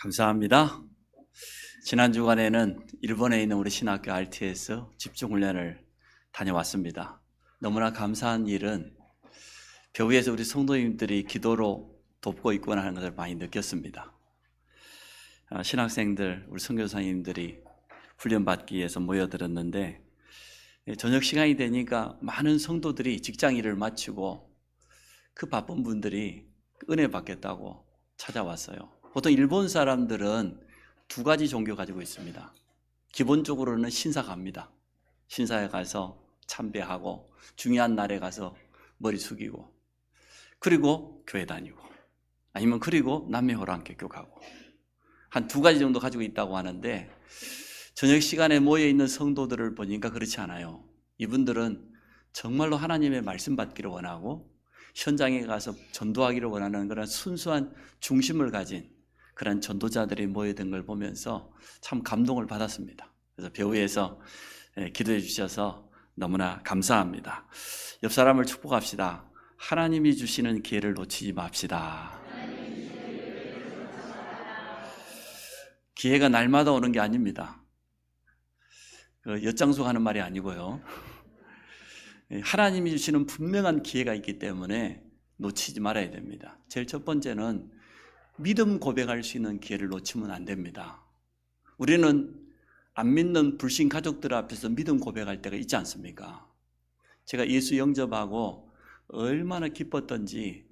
감사합니다. 지난 주간에는 일본에 있는 우리 신학교 RTS 집중훈련을 다녀왔습니다. 너무나 감사한 일은 교회에서 우리 성도님들이 기도로 돕고 있구나 하는 것을 많이 느꼈습니다. 신학생들, 우리 선교사님들이 훈련받기 위해서 모여들었는데 저녁 시간이 되니까 많은 성도들이 직장 일을 마치고 그 바쁜 분들이 은혜 받겠다고 찾아왔어요. 보통 일본 사람들은 두 가지 종교 가지고 있습니다. 기본적으로는 신사 갑니다. 신사에 가서 참배하고 중요한 날에 가서 머리 숙이고, 그리고 교회 다니고, 아니면 그리고 남매호랑 개교하고, 한 두 가지 정도 가지고 있다고 하는데 저녁 시간에 모여있는 성도들을 보니까 그렇지 않아요. 이분들은 정말로 하나님의 말씀 받기를 원하고 현장에 가서 전도하기를 원하는 그런 순수한 중심을 가진 그런 전도자들이 모여든 걸 보면서 참 감동을 받았습니다. 그래서 배후에서 기도해 주셔서 너무나 감사합니다. 옆 사람을 축복합시다. 하나님이 주시는 기회를 놓치지 맙시다. 기회가 날마다 오는 게 아닙니다. 엿장수하는 말이 아니고요. 하나님이 주시는 분명한 기회가 있기 때문에 놓치지 말아야 됩니다. 제일 첫 번째는 믿음 고백할 수 있는 기회를 놓치면 안 됩니다. 우리는 안 믿는 불신 가족들 앞에서 믿음 고백할 때가 있지 않습니까? 제가 예수 영접하고 얼마나 기뻤던지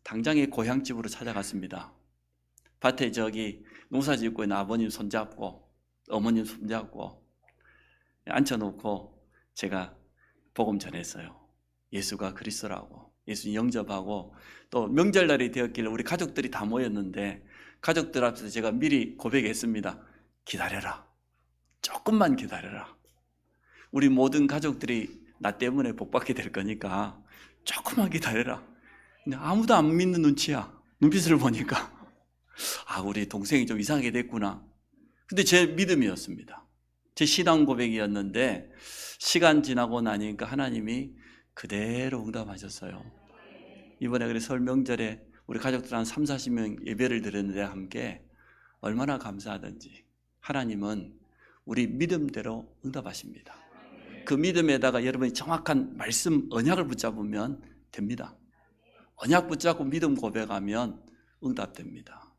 당장에 고향집으로 찾아갔습니다. 밭에 저기 농사 짓고 있는 아버님 손잡고 어머님 손잡고 앉혀놓고 제가 복음 전했어요. 예수가 그리스도라고, 예수 영접하고, 또 명절날이 되었길래 우리 가족들이 다 모였는데 가족들 앞에서 제가 미리 고백했습니다. 기다려라. 조금만 기다려라. 우리 모든 가족들이 나 때문에 복받게 될 거니까 조금만 기다려라. 근데 아무도 안 믿는 눈치야. 눈빛을 보니까 우리 동생이 좀 이상하게 됐구나. 근데 제 믿음이었습니다. 제 신앙 고백이었는데 시간 지나고 나니까 하나님이 그대로 응답하셨어요. 이번에 그래 설 명절에 우리 가족들 한 30-40명 예배를 드렸는데 함께 얼마나 감사하던지 하나님은 우리 믿음대로 응답하십니다. 그 믿음에다가 여러분이 정확한 말씀 언약을 붙잡으면 됩니다. 언약 붙잡고 믿음 고백하면 응답됩니다.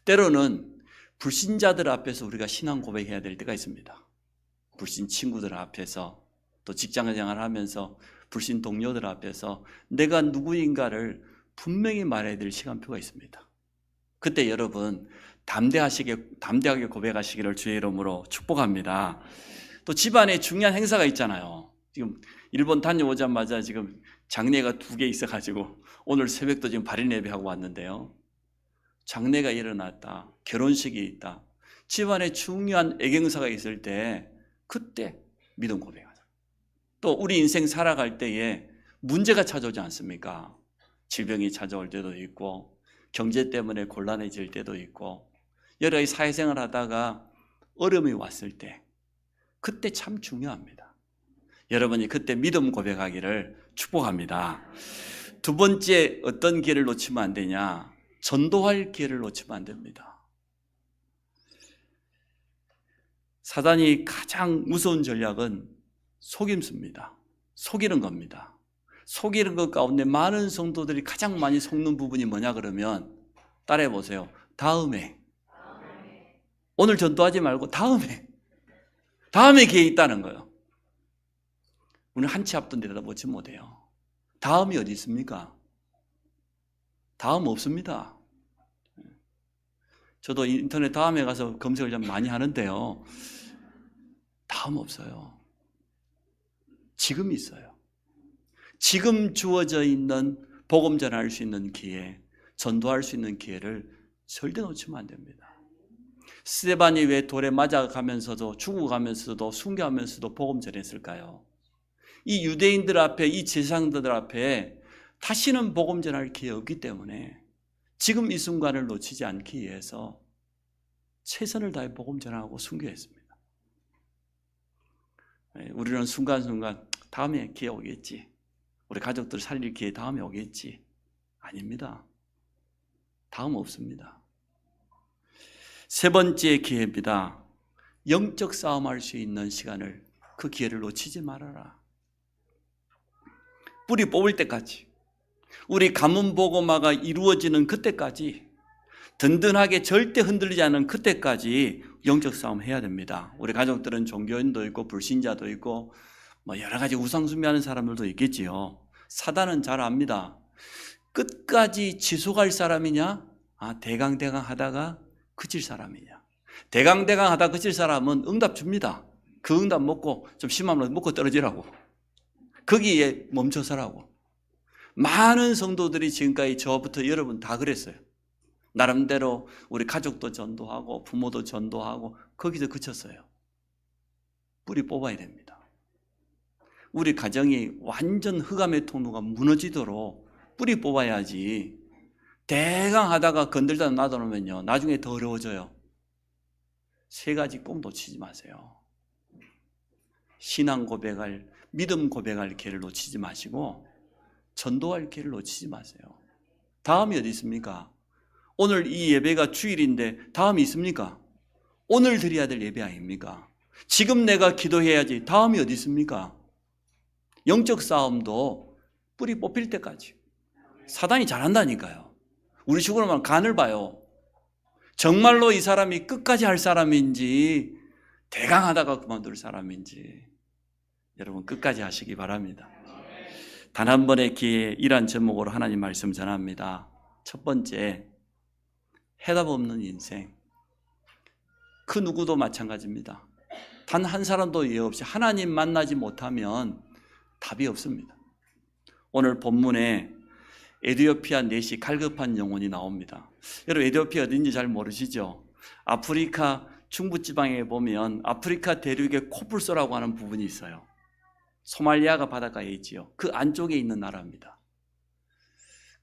때로는 불신자들 앞에서 우리가 신앙 고백해야 될 때가 있습니다. 불신 친구들 앞에서, 또 직장생활 하면서 불신 동료들 앞에서 내가 누구인가를 분명히 말해야 될 시간표가 있습니다. 그때 여러분 담대하게 고백하시기를 주의 이름으로 축복합니다. 또 집안에 중요한 행사가 있잖아요. 지금 일본 다녀오자마자 지금 장례가 2개 있어가지고 오늘 새벽도 지금 발인 예배하고 왔는데요. 장례가 일어났다, 결혼식이 있다, 집안에 중요한 애경사가 있을 때 그때 믿음 고백하자. 또 우리 인생 살아갈 때에 문제가 찾아오지 않습니까? 질병이 찾아올 때도 있고 경제 때문에 곤란해질 때도 있고 여러 가지 사회생활 하다가 어려움이 왔을 때 그때 참 중요합니다. 여러분이 그때 믿음 고백하기를 축복합니다. 두 번째, 어떤 기회를 놓치면 안 되냐? 전도할 기회를 놓치면 안 됩니다. 사단이 가장 무서운 전략은 속임수입니다. 속이는 겁니다. 속이는 것 가운데 많은 성도들이 가장 많이 속는 부분이 뭐냐 그러면 따라해 보세요. 다음에. 오늘 전도하지 말고 다음에 기회 있다는 거예요. 우리는 한 치 앞도 내다보지 못해요. 다음이 어디 있습니까? 다음 없습니다. 저도 인터넷 다음에 가서 검색을 좀 많이 하는데요. 다음 없어요. 지금 있어요. 지금 주어져 있는 복음 전할 수 있는 기회, 전도할 수 있는 기회를 절대 놓치면 안 됩니다. 스데반이 왜 돌에 맞아가면서도 죽어가면서도 순교하면서도 복음 전했을까요? 이 유대인들 앞에, 이 제사장들 앞에 다시는 복음 전할 기회가 없기 때문에 지금 이 순간을 놓치지 않기 위해서 최선을 다해 복음 전하고 순교했습니다. 우리는 순간순간 다음에 기회 오겠지, 우리 가족들 살릴 기회 다음에 오겠지. 아닙니다. 다음 없습니다. 세 번째 기회입니다. 영적 싸움할 수 있는 시간을, 그 기회를 놓치지 말아라. 뿌리 뽑을 때까지, 우리 가문 복음화가 이루어지는 그때까지, 든든하게 절대 흔들리지 않는 그때까지 영적 싸움 해야 됩니다. 우리 가족들은 종교인도 있고 불신자도 있고 여러 가지 우상숭배하는 사람들도 있겠지요. 사단은 잘 압니다. 끝까지 지속할 사람이냐, 대강대강 하다가 그칠 사람이냐. 대강대강 하다 그칠 사람은 응답 줍니다. 그 응답 먹고 좀 심하면 먹고 떨어지라고, 거기에 멈춰서라고. 많은 성도들이 지금까지 저부터 여러분 다 그랬어요. 나름대로 우리 가족도 전도하고 부모도 전도하고 거기서 그쳤어요. 뿌리 뽑아야 됩니다. 우리 가정이 완전 흑암의 통로가 무너지도록 뿌리 뽑아야지, 대강 하다가 건들다 놔두면요 나중에 더 어려워져요. 세 가지 꼭 놓치지 마세요. 신앙 고백할, 믿음 고백할 기회를 놓치지 마시고 전도할 기회를 놓치지 마세요. 다음이 어디 있습니까? 오늘 이 예배가 주일인데 다음이 있습니까? 오늘 드려야 될 예배 아닙니까? 지금 내가 기도해야지 다음이 어디 있습니까? 영적 싸움도 뿌리 뽑힐 때까지. 사단이 잘한다니까요. 우리 식으로만 간을 봐요. 정말로 이 사람이 끝까지 할 사람인지 대강하다가 그만둘 사람인지 여러분 끝까지 하시기 바랍니다. 단 한 번의 기회에 이러한 제목으로 하나님 말씀 전합니다. 첫 번째, 해답 없는 인생. 그 누구도 마찬가지입니다. 단 한 사람도 예외 없이 하나님 만나지 못하면 답이 없습니다. 오늘 본문에 에티오피아 넷이 갈급한 영혼이 나옵니다. 여러분 에티오피아 어딘지 잘 모르시죠? 아프리카 중부지방에 보면 아프리카 대륙의 코뿔소라고 하는 부분이 있어요. 소말리아가 바닷가에 있지요. 그 안쪽에 있는 나라입니다.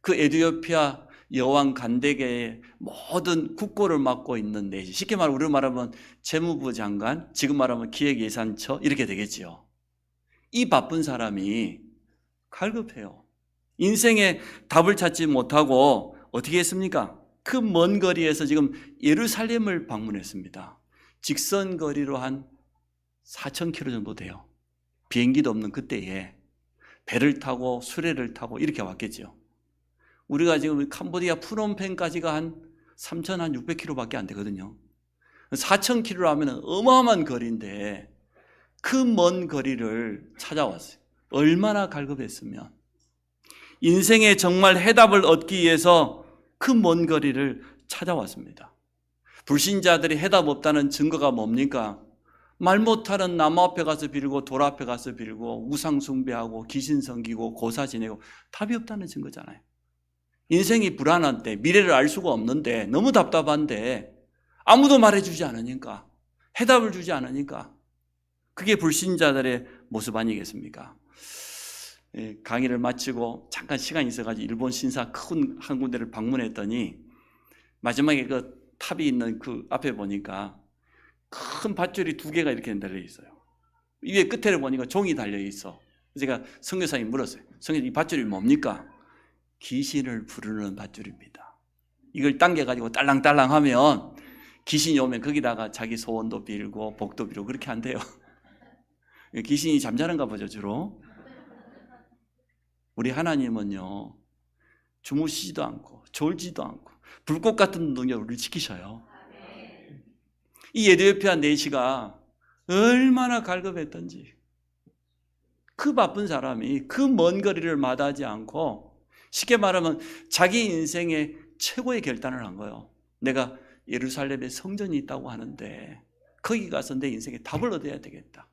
그 에티오피아 여왕 간데게의 모든 국고를 맡고 있는 넷이, 쉽게 말하면 우리로 말하면 재무부 장관, 지금 말하면 기획예산처 이렇게 되겠지요. 이 바쁜 사람이 갈급해요. 인생의 답을 찾지 못하고 어떻게 했습니까? 그 먼 거리에서 지금 예루살렘을 방문했습니다. 직선 거리로 한 4,000km 정도 돼요. 비행기도 없는 그때에 배를 타고 수레를 타고 이렇게 왔겠죠. 우리가 지금 캄보디아 프놈펜까지가 한 3,600km밖에 안 되거든요. 4,000km 하면 어마어마한 거리인데 그 먼 거리를 찾아왔어요. 얼마나 갈급했으면. 인생에 정말 해답을 얻기 위해서 그 먼 거리를 찾아왔습니다. 불신자들이 해답 없다는 증거가 뭡니까? 말 못하는 나무 앞에 가서 빌고 돌 앞에 가서 빌고 우상 숭배하고 귀신 섬기고 고사 지내고 답이 없다는 증거잖아요. 인생이 불안한데, 미래를 알 수가 없는데, 너무 답답한데 아무도 말해주지 않으니까, 해답을 주지 않으니까, 그게 불신자들의 모습 아니겠습니까? 강의를 마치고 잠깐 시간이 있어가지고 일본 신사 큰 한 군데를 방문했더니 마지막에 그 탑이 있는 그 앞에 보니까 큰 밧줄이 2개가 이렇게 달려 있어요. 위에 끝에를 보니까 종이 달려 있어. 제가 선교사님 물었어요. 선교사님, 이 밧줄이 뭡니까? 귀신을 부르는 밧줄입니다. 이걸 당겨가지고 딸랑딸랑 하면 귀신이 오면 거기다가 자기 소원도 빌고 복도 빌고 그렇게 한대요. 귀신이 잠자는가 보죠, 주로. 우리 하나님은요, 주무시지도 않고 졸지도 않고 불꽃 같은 능력을 우리를 지키셔요. 이 에티오피아 넷이가 얼마나 갈급했던지, 그 바쁜 사람이 그 먼 거리를 마다하지 않고, 쉽게 말하면 자기 인생의 최고의 결단을 한 거예요. 내가 예루살렘에 성전이 있다고 하는데 거기 가서 내 인생의 답을 얻어야 되겠다.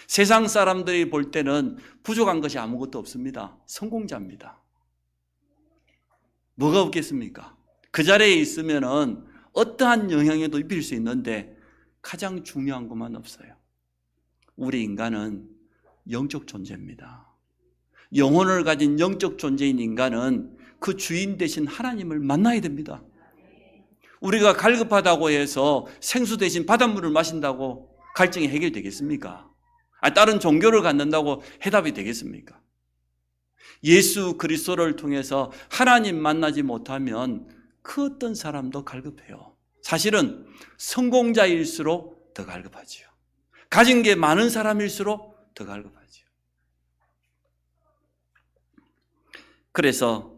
세상 사람들이 볼 때는 부족한 것이 아무것도 없습니다. 성공자입니다. 뭐가 없겠습니까? 그 자리에 있으면은 어떠한 영향에도 입힐 수 있는데 가장 중요한 것만 없어요. 우리 인간은 영적 존재입니다. 영혼을 가진 영적 존재인 인간은 그 주인 되신 하나님을 만나야 됩니다. 우리가 갈급하다고 해서 생수 대신 바닷물을 마신다고 갈증이 해결되겠습니까? 다른 종교를 갖는다고 해답이 되겠습니까? 예수 그리스도를 통해서 하나님 만나지 못하면 그 어떤 사람도 갈급해요. 사실은 성공자일수록 더 갈급하지요. 가진 게 많은 사람일수록 더 갈급하지요. 그래서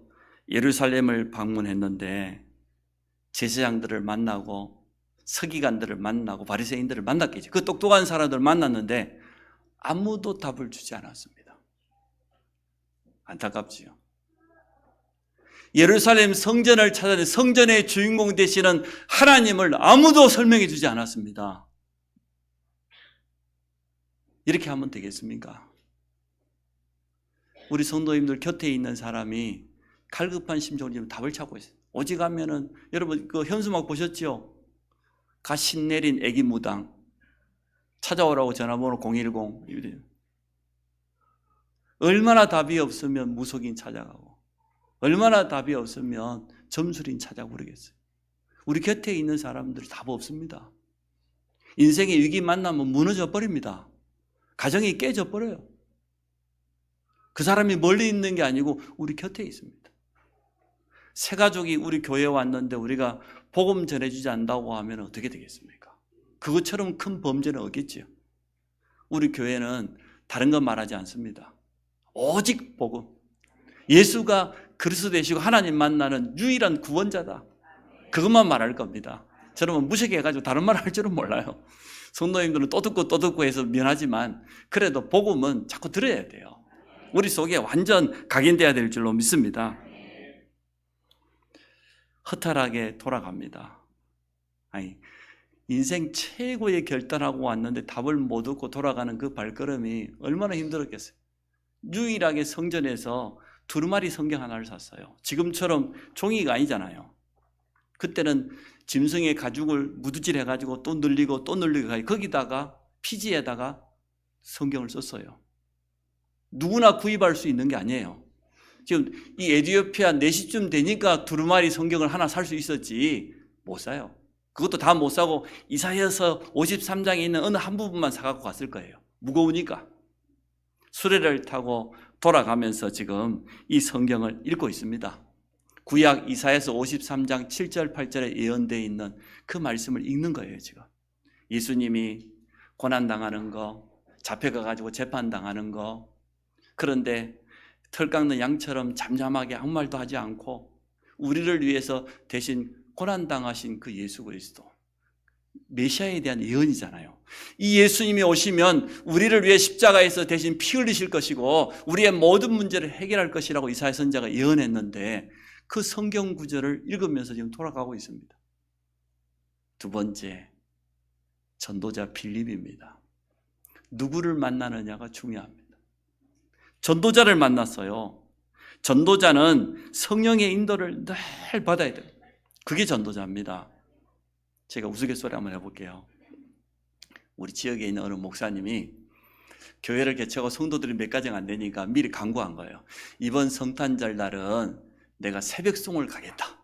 예루살렘을 방문했는데 제사장들을 만나고 서기관들을 만나고 바리새인들을 만났겠죠. 그 똑똑한 사람들을 만났는데 아무도 답을 주지 않았습니다. 안타깝지요. 예루살렘 성전을 찾아내 성전의 주인공 되시는 하나님을 아무도 설명해 주지 않았습니다. 이렇게 하면 되겠습니까? 우리 성도님들 곁에 있는 사람이 갈급한 심정으로 지금 답을 찾고 있어요. 오직 하면은 여러분 그 현수막 보셨죠? 가 신내린 애기 무당 찾아오라고 전화번호 010. 얼마나 답이 없으면 무속인 찾아가고 얼마나 답이 없으면 점술인 찾아가고 그러겠어요. 우리 곁에 있는 사람들이 답 없습니다. 인생의 위기 만나면 무너져 버립니다. 가정이 깨져 버려요. 그 사람이 멀리 있는 게 아니고 우리 곁에 있습니다. 새 가족이 우리 교회에 왔는데 우리가 복음 전해주지 않는다고 하면 어떻게 되겠습니까? 그것처럼 큰 범죄는 없겠지요. 우리 교회는 다른 건 말하지 않습니다. 오직 복음. 예수가 그리스도 되시고 하나님 만나는 유일한 구원자다. 그것만 말할 겁니다. 저는 무식해가지고 다른 말 할 줄은 몰라요. 성도님들은 또 듣고 해서 미안하지만 그래도 복음은 자꾸 들어야 돼요. 우리 속에 완전 각인돼야 될 줄로 믿습니다. 허탈하게 돌아갑니다. 아니, 인생 최고의 결단하고 왔는데 답을 못 얻고 돌아가는 그 발걸음이 얼마나 힘들었겠어요. 유일하게 성전에서 두루마리 성경 하나를 샀어요. 지금처럼 종이가 아니잖아요. 그때는 짐승의 가죽을 무드질 해가지고 또 늘리고 거기다가 피지에다가 성경을 썼어요. 누구나 구입할 수 있는 게 아니에요. 지금 이 에티오피아 4시쯤 되니까 두루마리 성경을 하나 살 수 있었지 못 사요. 그것도 다 못 사고 이사야서 53장에 있는 어느 한 부분만 사갖고 갔을 거예요. 무거우니까. 수레를 타고 돌아가면서 지금 이 성경을 읽고 있습니다. 구약 이사야서 53장 7절 8절에 예언되어 있는 그 말씀을 읽는 거예요. 지금 예수님이 고난당하는 거, 잡혀가가지고 재판당하는 거, 그런데 털 깎는 양처럼 잠잠하게 아무 말도 하지 않고 우리를 위해서 대신 고난당하신 그 예수 그리스도, 메시아에 대한 예언이잖아요. 이 예수님이 오시면 우리를 위해 십자가에서 대신 피 흘리실 것이고 우리의 모든 문제를 해결할 것이라고 이사야 선지자가 예언했는데 그 성경 구절을 읽으면서 지금 돌아가고 있습니다. 두 번째, 전도자 빌립입니다. 누구를 만나느냐가 중요합니다. 전도자를 만났어요. 전도자는 성령의 인도를 늘 받아야 돼요. 그게 전도자입니다. 제가 우스갯소리 한번 해볼게요. 우리 지역에 있는 어느 목사님이 교회를 개최하고 성도들이 몇 가정 안 되니까 미리 강구한 거예요. 이번 성탄절 날은 내가 새벽송을 가겠다.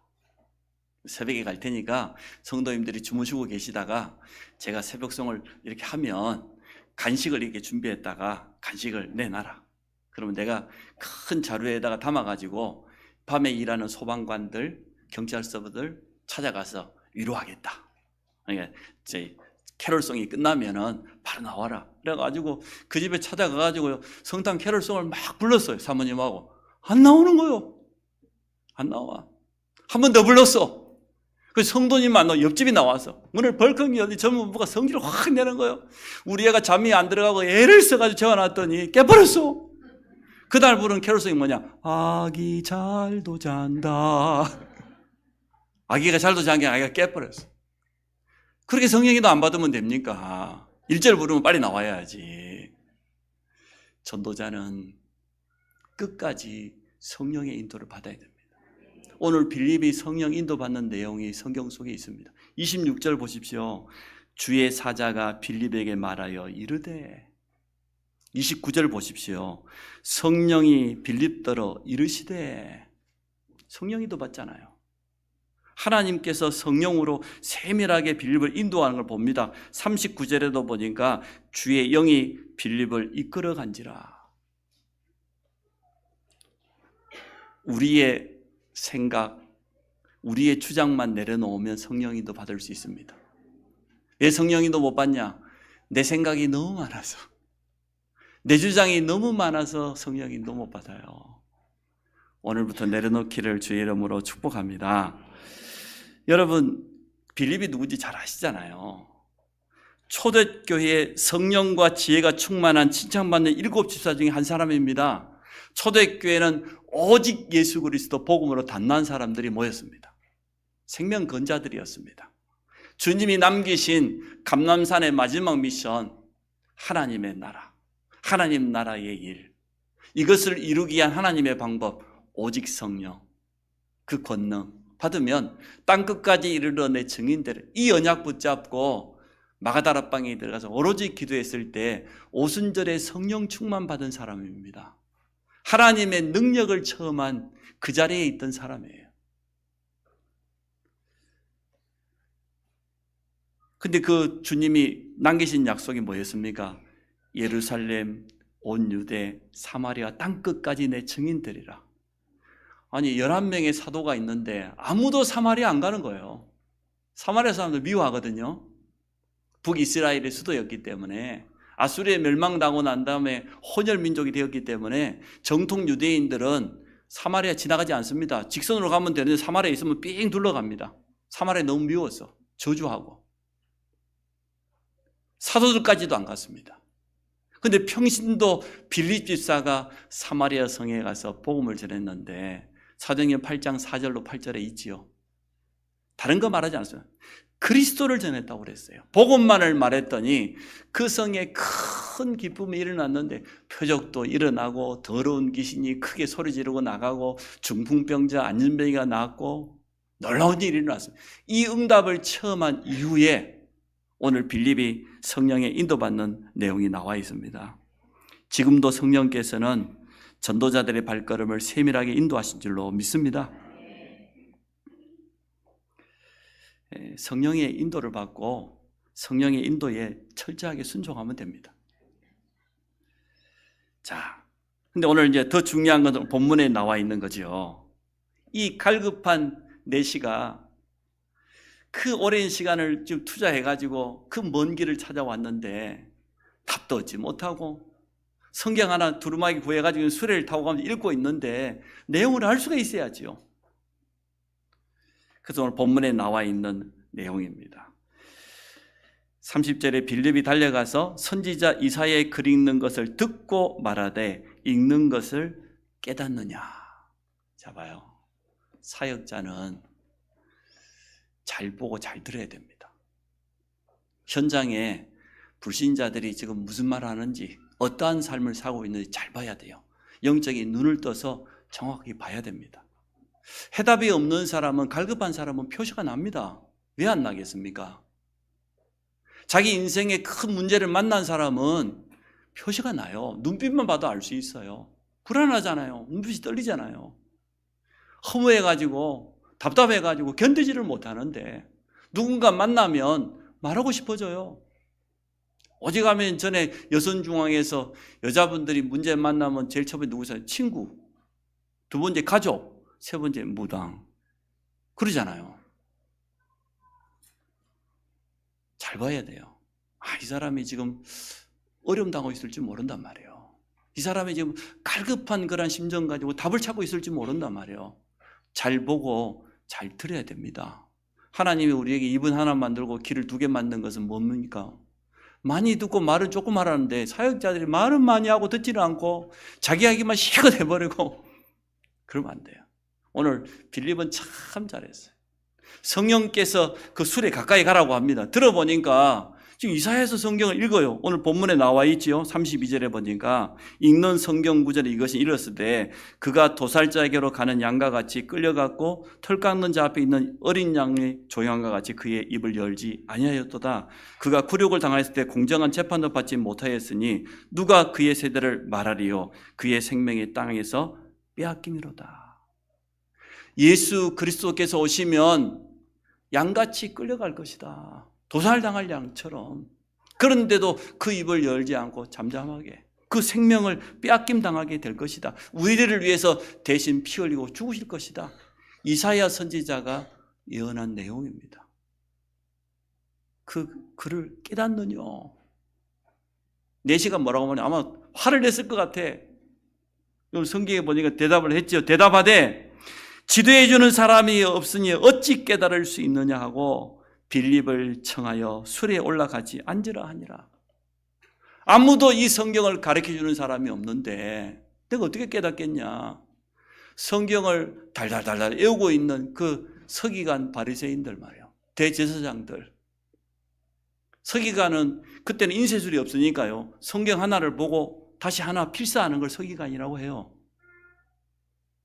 새벽에 갈 테니까 성도님들이 주무시고 계시다가 제가 새벽송을 이렇게 하면 간식을 이렇게 준비했다가 간식을 내놔라. 그러면 내가 큰 자루에다가 담아가지고 밤에 일하는 소방관들, 경찰서들 찾아가서 위로하겠다. 그러니까 이제 캐롤송이 끝나면은 바로 나와라. 그래가지고 그 집에 찾아가가지고 성탄 캐롤송을 막 불렀어요. 사모님하고. 안 나오는 거요. 안 나와. 한 번 더 불렀어. 그 성도님 안 나와. 옆집이 나와서 문을 벌컥 열더니 젊은 부부가 성질을 확 내는 거예요. 우리 애가 잠이 안 들어가고 애를 써가지고 재워놨더니 깨버렸어. 그날 부른 캐롤송이 뭐냐? 아기 잘도 잔다. 아기가 잘도 잔 게 아기가 깨버렸어. 그렇게 성령기도 안 받으면 됩니까? 1절 부르면 빨리 나와야지. 전도자는 끝까지 성령의 인도를 받아야 됩니다. 오늘 빌립이 성령 인도받는 내용이 성경 속에 있습니다. 26절 보십시오. 주의 사자가 빌립에게 말하여 이르되, 29절 보십시오. 성령이 빌립더러 이르시되, 성령 인도 받잖아요. 하나님께서 성령으로 세밀하게 빌립을 인도하는 걸 봅니다. 39절에도 보니까 주의 영이 빌립을 이끌어 간지라. 우리의 생각, 우리의 주장만 내려놓으면 성령인도 받을 수 있습니다. 왜 성령인도 못 받냐? 내 생각이 너무 많아서, 내 주장이 너무 많아서 성령인도 못 받아요. 오늘부터 내려놓기를 주의 이름으로 축복합니다. 여러분, 빌립이 누군지 잘 아시잖아요. 초대교회에 성령과 지혜가 충만한 칭찬받는 7 집사 중에 한 사람입니다. 초대교회는 오직 예수 그리스도 복음으로 단단한 사람들이 모였습니다. 생명건자들이었습니다. 주님이 남기신 감람산의 마지막 미션, 하나님의 나라, 하나님 나라의 일, 이것을 이루기 위한 하나님의 방법, 오직 성령, 그 권능 받으면 땅끝까지 이르러 내 증인들, 이 언약 붙잡고 마가다라방에 들어가서 오로지 기도했을 때 오순절에 성령 충만 받은 사람입니다. 하나님의 능력을 체험한 그 자리에 있던 사람이에요. 근데 그 주님이 남기신 약속이 뭐였습니까? 예루살렘, 온 유대, 사마리아 땅끝까지 내 증인들이라. 아니 11명의 사도가 있는데 아무도 사마리아 안 가는 거예요. 사마리아 사람들 미워하거든요. 북이스라엘의 수도였기 때문에, 아수리에 멸망당하고 난 다음에 혼혈 민족이 되었기 때문에 정통 유대인들은 사마리아 지나가지 않습니다. 직선으로 가면 되는데 사마리아에 있으면 삥 둘러갑니다. 사마리아 너무 미워서 저주하고. 사도들까지도 안 갔습니다. 근데 평신도 빌립 집사가 사마리아 성에 가서 복음을 전했는데 사도행전 8장 4절로 8절에 있지요. 다른 거 말하지 않았어요. 그리스도를 전했다고 그랬어요. 복음만을 말했더니 그 성에 큰 기쁨이 일어났는데 표적도 일어나고 더러운 귀신이 크게 소리 지르고 나가고 중풍병자 안전병이가 나았고 놀라운 일이 일어났습니다. 이 응답을 체험한 이후에 오늘 빌립이 성령에 인도받는 내용이 나와 있습니다. 지금도 성령께서는 전도자들의 발걸음을 세밀하게 인도하신 줄로 믿습니다. 성령의 인도를 받고 성령의 인도에 철저하게 순종하면 됩니다. 자, 근데 오늘 이제 더 중요한 건 본문에 나와 있는 거죠. 이 갈급한 내시가 그 오랜 시간을 지금 투자해가지고 그 먼 길을 찾아왔는데 답도 얻지 못하고 성경 하나 두루마기 구해가지고 수레를 타고 가면서 읽고 있는데 내용을 알 수가 있어야죠. 그래서 오늘 본문에 나와 있는 내용입니다. 30절에 빌립이 달려가서 선지자 이사야의 글 읽는 것을 듣고 말하되 읽는 것을 깨닫느냐. 자 봐요. 사역자는 잘 보고 잘 들어야 됩니다. 현장에 불신자들이 지금 무슨 말을 하는지, 어떠한 삶을 살고 있는지 잘 봐야 돼요. 영적인 눈을 떠서 정확히 봐야 됩니다. 해답이 없는 사람은, 갈급한 사람은 표시가 납니다. 왜 안 나겠습니까? 자기 인생에 큰 문제를 만난 사람은 표시가 나요. 눈빛만 봐도 알 수 있어요. 불안하잖아요. 눈빛이 떨리잖아요. 허무해가지고 답답해가지고 견디지를 못하는데 누군가 만나면 말하고 싶어져요. 어디 가면 전에 여선중앙에서 여자분들이 문제 만나면 제일 처음에 누구세요? 친구, 두 번째 가족, 세 번째 무당, 그러잖아요. 잘 봐야 돼요. 아, 이 사람이 지금 어려움 당하고 있을지 모른단 말이에요. 이 사람이 지금 갈급한 그런 심정 가지고 답을 찾고 있을지 모른단 말이에요. 잘 보고 잘 들어야 됩니다. 하나님이 우리에게 입은 하나 만들고 귀를 2개 만든 것은 뭡니까? 많이 듣고 말은 조금 하라는데 사역자들이 말은 많이 하고 듣지는 않고 자기 하기만 실컷 해버리고 그러면 안 돼요. 오늘 빌립은 참 잘했어요. 성령께서 그 술에 가까이 가라고 합니다. 들어보니까 지금 이사야서 성경을 읽어요. 오늘 본문에 나와 있지요. 32절에 보니까 읽는 성경 구절에 이것이 이르렀으되 그가 도살자에게로 가는 양과 같이 끌려갔고 털 깎는 자 앞에 있는 어린 양의 조용함과 같이 그의 입을 열지 아니하였도다. 그가 굴욕을 당하였을 때 공정한 재판도 받지 못하였으니 누가 그의 세대를 말하리요. 그의 생명이 땅에서 빼앗기미로다. 예수 그리스도께서 오시면 양같이 끌려갈 것이다. 도살당할 양처럼. 그런데도 그 입을 열지 않고 잠잠하게 그 생명을 빼앗김 당하게 될 것이다. 우리를 위해서 대신 피 흘리고 죽으실 것이다. 이사야 선지자가 예언한 내용입니다. 그를 깨닫느냐? 내시가 뭐라고 하냐? 아마 화를 냈을 것 같아. 성경에 보니까 대답을 했죠. 대답하되 지도해 주는 사람이 없으니 어찌 깨달을 수 있느냐 하고 빌립을 청하여 수레에 올라가지 앉으라 하니라. 아무도 이 성경을 가르쳐 주는 사람이 없는데 내가 어떻게 깨닫겠냐? 성경을 달달달달 외우고 있는 그 서기관 바리새인들 말이에요. 대제사장들. 서기관은 그때는 인쇄술이 없으니까요. 성경 하나를 보고 다시 하나 필사하는 걸 서기관이라고 해요.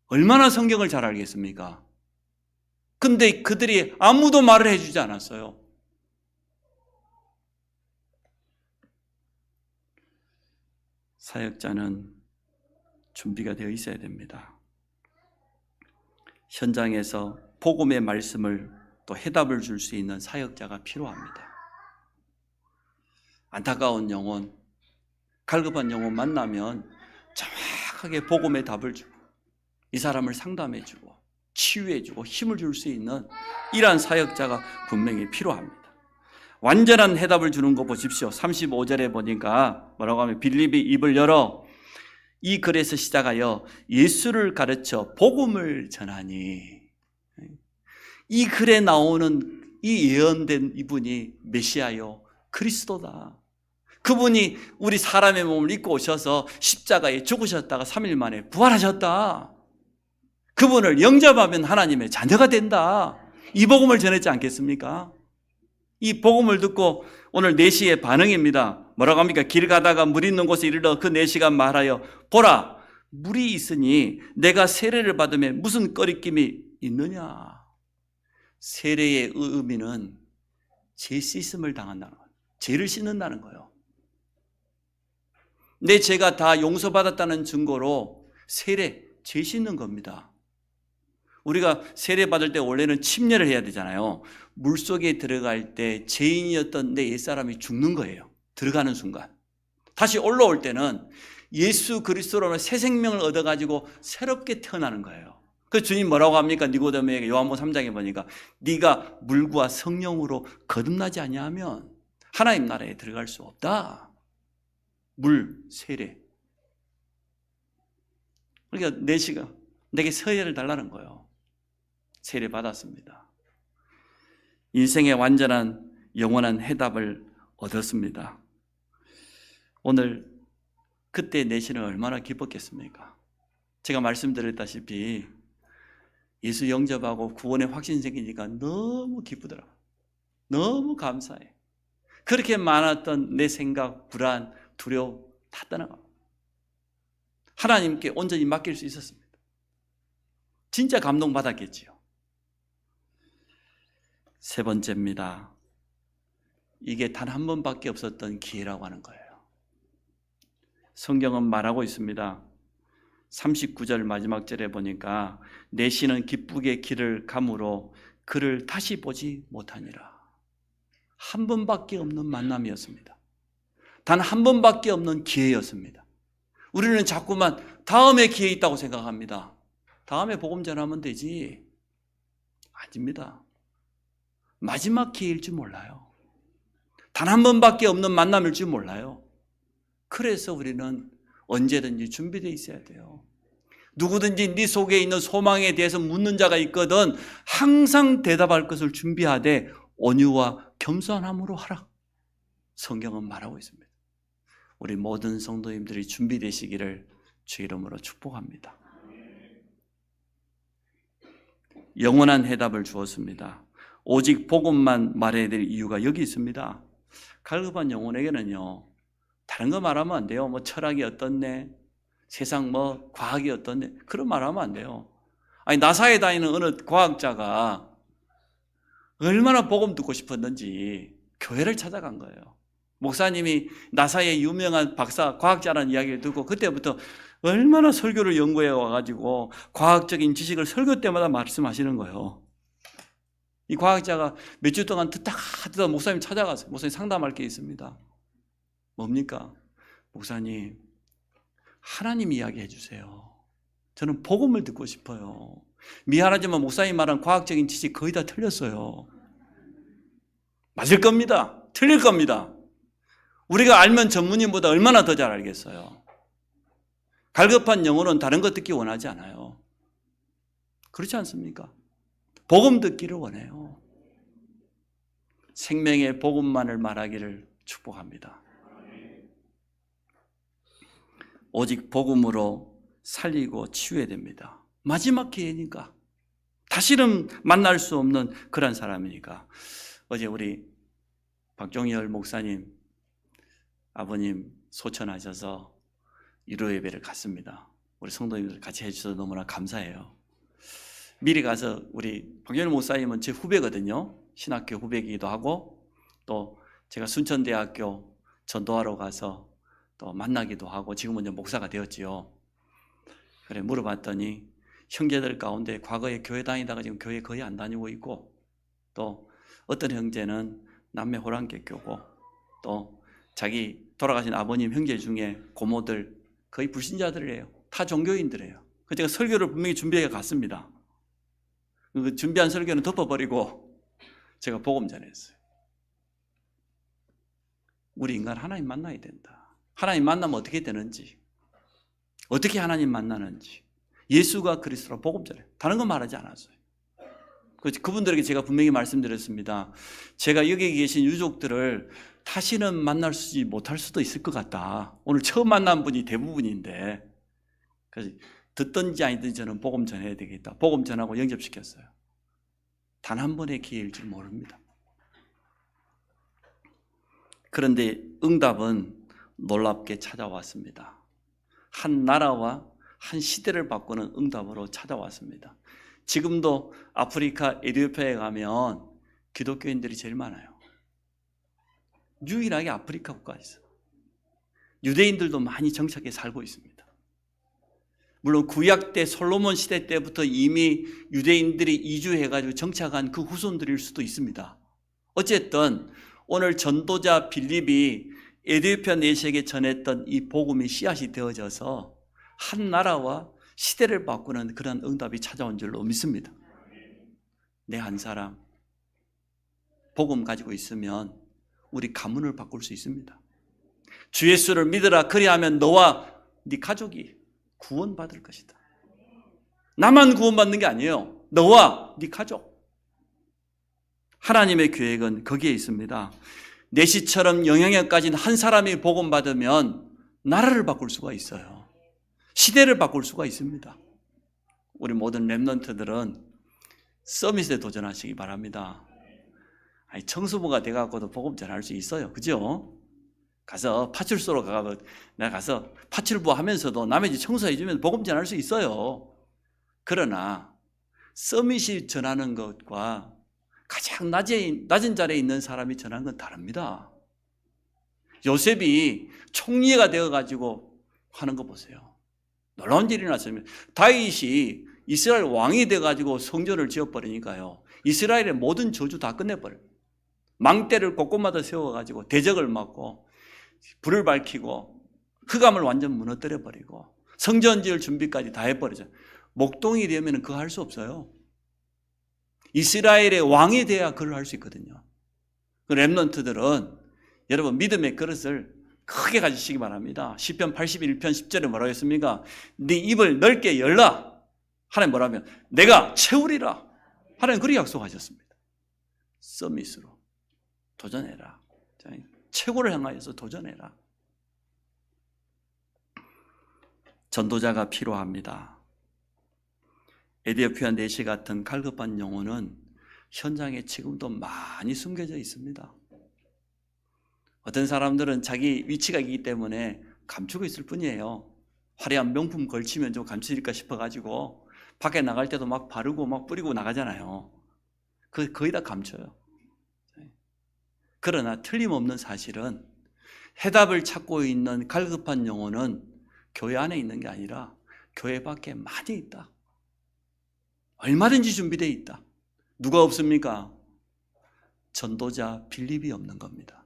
얼마나 성경을 잘 알겠습니까? 근데 그들이 아무도 말을 해주지 않았어요. 사역자는 준비가 되어 있어야 됩니다. 현장에서 복음의 말씀을 또 해답을 줄 수 있는 사역자가 필요합니다. 안타까운 영혼, 갈급한 영혼 만나면 정확하게 복음의 답을 주고 이 사람을 상담해주고 치유해주고 힘을 줄 수 있는 이러한 사역자가 분명히 필요합니다. 완전한 해답을 주는 거 보십시오. 35절에 보니까 뭐라고 하면 빌립이 입을 열어 이 글에서 시작하여 예수를 가르쳐 복음을 전하니, 이 글에 나오는 이 예언된 이분이 메시아요 그리스도다. 그분이 우리 사람의 몸을 입고 오셔서 십자가에 죽으셨다가 3일 만에 부활하셨다. 그분을 영접하면 하나님의 자녀가 된다. 이 복음을 전했지 않겠습니까? 이 복음을 듣고 오늘 4시의 반응입니다. 뭐라고 합니까? 길 가다가 물 있는 곳에 이르러 그 4시가 말하여 보라, 물이 있으니 내가 세례를 받으면 무슨 꺼리낌이 있느냐. 세례의 의미는 죄 씻음을 당한다는 거예요. 죄를 씻는다는 거예요. 내 죄가 다 용서받았다는 증거로 세례, 죄 씻는 겁니다. 우리가 세례 받을 때 원래는 침례를 해야 되잖아요. 물속에 들어갈 때 죄인이었던 내 옛사람이 죽는 거예요. 들어가는 순간. 다시 올라올 때는 예수 그리스도로 새 생명을 얻어가지고 새롭게 태어나는 거예요. 그 주님 뭐라고 합니까? 니고데모에게 요한복음 3장에 보니까 네가 물과 성령으로 거듭나지 아니하면 하나님 나라에 들어갈 수 없다. 물, 세례. 그러니까 4시가 내게 세례를 달라는 거예요. 세례 받았습니다. 인생의 완전한 영원한 해답을 얻었습니다. 오늘 그때 내시는 얼마나 기뻤겠습니까? 제가 말씀드렸다시피 예수 영접하고 구원의 확신 생기니까 너무 기쁘더라고요. 너무 감사해. 그렇게 많았던 내 생각, 불안, 두려움 다 떠나가고 하나님께 온전히 맡길 수 있었습니다. 진짜 감동받았겠지요. 세 번째입니다. 이게 단 한 번밖에 없었던 기회라고 하는 거예요. 성경은 말하고 있습니다. 39절 마지막 절에 보니까 내시는 기쁘게 길을 가므로 그를 다시 보지 못하니라. 한 번밖에 없는 만남이었습니다. 단 한 번밖에 없는 기회였습니다. 우리는 자꾸만 다음에 기회 있다고 생각합니다. 다음에 복음 전하면 되지. 아닙니다. 마지막 기회일 줄 몰라요. 단 한 번밖에 없는 만남일 줄 몰라요. 그래서 우리는 언제든지 준비되어 있어야 돼요. 누구든지 네 속에 있는 소망에 대해서 묻는 자가 있거든 항상 대답할 것을 준비하되 온유와 겸손함으로 하라. 성경은 말하고 있습니다. 우리 모든 성도님들이 준비되시기를 주 이름으로 축복합니다. 영원한 해답을 주었습니다. 오직 복음만 말해야 될 이유가 여기 있습니다. 갈급한 영혼에게는요, 다른 거 말하면 안 돼요. 뭐 철학이 어떻네, 세상 뭐 과학이 어떻네, 그런 말하면 안 돼요. 아니 나사에 다니는 어느 과학자가 얼마나 복음 듣고 싶었는지 교회를 찾아간 거예요. 목사님이 나사의 유명한 박사, 과학자라는 이야기를 듣고 그때부터 얼마나 설교를 연구해 와가지고 과학적인 지식을 설교 때마다 말씀하시는 거예요. 이 과학자가 몇 주 동안 듣다가 목사님 찾아가서 목사님 상담할 게 있습니다. 뭡니까? 목사님, 하나님 이야기해 주세요. 저는 복음을 듣고 싶어요. 미안하지만 목사님 말한 과학적인 지식 거의 다 틀렸어요. 맞을 겁니다. 틀릴 겁니다. 우리가 알면 전문인보다 얼마나 더 잘 알겠어요. 갈급한 영혼은 다른 것 듣기 원하지 않아요. 그렇지 않습니까? 복음 듣기를 원해요. 생명의 복음만을 말하기를 축복합니다. 오직 복음으로 살리고 치유해야 됩니다. 마지막 기회니까. 다시는 만날 수 없는 그런 사람이니까. 어제 우리 박종열 목사님 아버님 소천하셔서 일요 예배를 갔습니다. 우리 성도님들 같이 해주셔서 너무나 감사해요. 미리 가서 우리 박종열 목사님은 제 후배거든요. 신학교 후배이기도 하고 또 제가 순천대학교 전도하러 가서 또 만나기도 하고 지금은 이제 목사가 되었지요. 그래 물어봤더니 형제들 가운데 과거에 교회 다니다가 지금 교회 거의 안 다니고 있고 또 어떤 형제는 남매 호랑개교고 또 자기 돌아가신 아버님 형제 중에 고모들 거의 불신자들이에요. 타 종교인들이에요. 그래서 제가 설교를 분명히 준비해 갔습니다. 그 준비한 설교는 덮어버리고 제가 복음 전했어요. 우리 인간 하나님 만나야 된다. 하나님 만나면 어떻게 되는지, 어떻게 하나님 만나는지, 예수가 그리스도로 복음 전해. 다른 건 말하지 않았어요. 그분들에게 제가 분명히 말씀드렸습니다. 제가 여기 계신 유족들을 다시는 만날 못할 수도 있을 것 같다. 오늘 처음 만난 분이 대부분인데 그래서 듣든지 아니든지 저는 복음 전해야 되겠다. 복음 전하고 영접시켰어요. 단 한 번의 기회일 줄 모릅니다. 그런데 응답은 놀랍게 찾아왔습니다. 한 나라와 한 시대를 바꾸는 응답으로 찾아왔습니다. 지금도 아프리카 에티오피아에 가면 기독교인들이 제일 많아요. 유일하게 아프리카 국가에서 유대인들도 많이 정착해 살고 있습니다. 물론 구약 때 솔로몬 시대 때부터 이미 유대인들이 이주해가지고 정착한 그 후손들일 수도 있습니다. 어쨌든 오늘 전도자 빌립이 에티오피아 내시에게 전했던 이 복음이 씨앗이 되어져서 한 나라와 시대를 바꾸는 그런 응답이 찾아온 줄로 믿습니다. 내 한 사람 복음 가지고 있으면 우리 가문을 바꿀 수 있습니다. 주 예수를 믿으라. 그리하면 너와 네 가족이 구원받을 것이다. 나만 구원받는 게 아니에요. 너와 네 가족. 하나님의 계획은 거기에 있습니다. 내시처럼 영향력 가진 한 사람이 복음 받으면 나라를 바꿀 수가 있어요. 시대를 바꿀 수가 있습니다. 우리 모든 렘넌트들은 서밋에 도전하시기 바랍니다. 아니, 청소부가 돼갖고도 복음 전할 수 있어요. 그죠? 가서 파출소로 가서 내가 가서 파출부 하면서도 남의 집 청소해주면 복음 전할 수 있어요. 그러나 서밋이 전하는 것과 가장 낮은 자리에 있는 사람이 전하는 건 다릅니다. 요셉이 총리가 되어가지고 하는 거 보세요. 놀라운 일이 났습니다. 다윗이 이스라엘 왕이 돼가지고 성전을 지어버리니까요. 이스라엘의 모든 저주 다 끝내버려요. 망대를 곳곳마다 세워가지고 대적을 막고 불을 밝히고 흑암을 완전 무너뜨려버리고 성전 지을 준비까지 다 해버리죠. 목동이 되면 그거 할 수 없어요. 이스라엘의 왕이 돼야 그걸 할 수 있거든요. 그 렘넌트들은 여러분 믿음의 그릇을 크게 가지시기 바랍니다. 시편 81편 10절에 뭐라고 했습니까? 네 입을 넓게 열라. 하나님 뭐라면 내가 채우리라. 하나님 그렇게 약속하셨습니다. 서밋으로 도전해라. 최고를 향하여서 도전해라. 전도자가 필요합니다. 에티오피아 내시 같은 갈급한 영혼은 현장에 지금도 많이 숨겨져 있습니다. 어떤 사람들은 자기 위치가 있기 때문에 감추고 있을 뿐이에요. 화려한 명품 걸치면 좀 감추질까 싶어가지고 밖에 나갈 때도 막 바르고 막 뿌리고 나가잖아요. 그 거의 다 감춰요. 그러나 틀림없는 사실은 해답을 찾고 있는 갈급한 영혼은 교회 안에 있는 게 아니라 교회 밖에 많이 있다. 얼마든지 준비되어 있다. 누가 없습니까? 전도자 빌립이 없는 겁니다.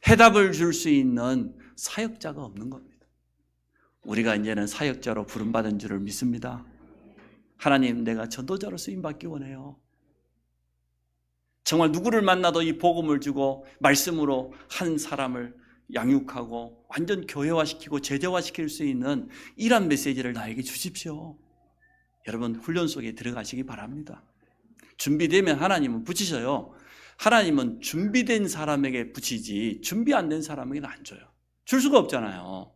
해답을 줄 수 있는 사역자가 없는 겁니다. 우리가 이제는 사역자로 부름받은 줄을 믿습니다. 하나님, 내가 전도자로 쓰임받기 원해요. 정말 누구를 만나도 이 복음을 주고 말씀으로 한 사람을 양육하고 완전 교회화시키고 제자화시킬 수 있는 이런 메시지를 나에게 주십시오. 여러분, 훈련 속에 들어가시기 바랍니다. 준비되면 하나님은 붙이셔요. 하나님은 준비된 사람에게 붙이지 준비 안 된 사람에게는 안 줘요. 줄 수가 없잖아요.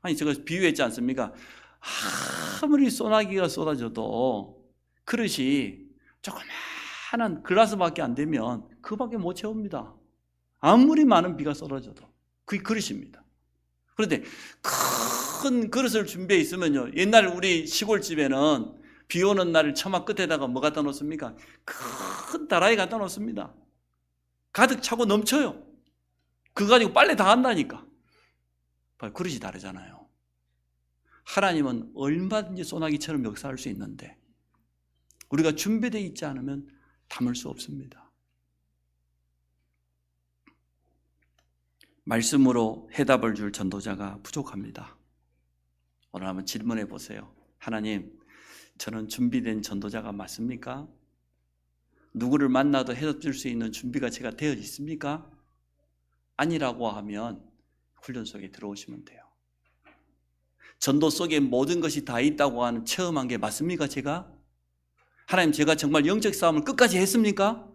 아니, 제가 비유했지 않습니까? 아무리 소나기가 쏟아져도 그릇이 조그마한 글라스밖에 안 되면 그밖에 못 채웁니다. 아무리 많은 비가 쏟아져도 그게 그릇입니다. 그런데 큰 그릇을 준비해 있으면요, 옛날 우리 시골집에는 비 오는 날 처마 끝에다가 뭐 갖다 놓습니까? 큰 다라이 갖다 놓습니다. 가득 차고 넘쳐요. 그거 가지고 빨래 다 한다니까. 그릇이 다르잖아요. 하나님은 얼마든지 소나기처럼 역사할 수 있는데 우리가 준비되어 있지 않으면 담을 수 없습니다. 말씀으로 해답을 줄 전도자가 부족합니다. 오늘 한번 질문해 보세요. 하나님, 저는 준비된 전도자가 맞습니까? 누구를 만나도 해답 줄 수 있는 준비가 제가 되어 있습니까? 아니라고 하면 훈련 속에 들어오시면 돼요. 전도 속에 모든 것이 다 있다고 하는 체험한 게 맞습니까, 제가? 하나님, 제가 정말 영적 싸움을 끝까지 했습니까?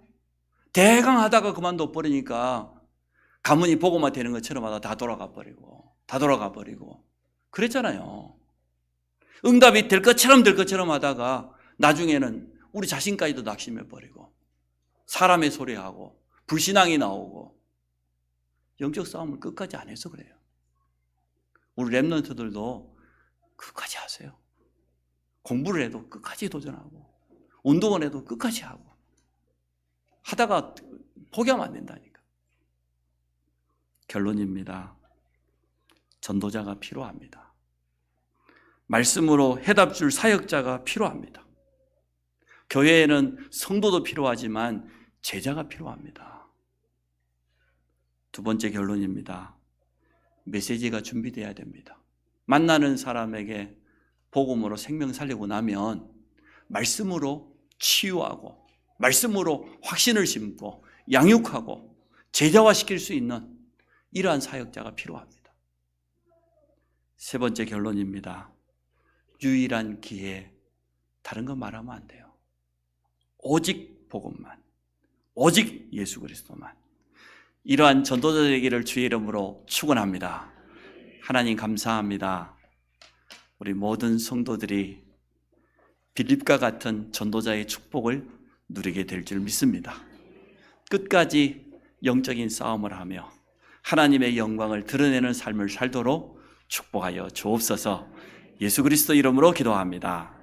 대강 하다가 그만둬 버리니까 가문이 보고만 되는 것처럼 하다 다 돌아가 버리고 그랬잖아요. 응답이 될 것처럼 하다가 나중에는 우리 자신까지도 낙심해 버리고 사람의 소리하고 불신앙이 나오고 영적 싸움을 끝까지 안 해서 그래요. 우리 랩런트들도 끝까지 하세요. 공부를 해도 끝까지 도전하고 운동을 해도 끝까지 하고 하다가 포기하면 안 된다니까. 결론입니다. 전도자가 필요합니다. 말씀으로 해답 줄 사역자가 필요합니다. 교회에는 성도도 필요하지만 제자가 필요합니다. 두 번째 결론입니다. 메시지가 준비되어야 됩니다. 만나는 사람에게 복음으로 생명 살리고 나면 말씀으로 치유하고 말씀으로 확신을 심고 양육하고 제자화시킬 수 있는 이러한 사역자가 필요합니다. 세 번째 결론입니다. 유일한 기회, 다른 거 말하면 안 돼요. 오직 복음만, 오직 예수 그리스도만. 이러한 전도자 되기를 주의 이름으로 축원합니다. 하나님 감사합니다. 우리 모든 성도들이 빌립과 같은 전도자의 축복을 누리게 될 줄 믿습니다. 끝까지 영적인 싸움을 하며 하나님의 영광을 드러내는 삶을 살도록 축복하여 주옵소서. 예수 그리스도 이름으로 기도합니다.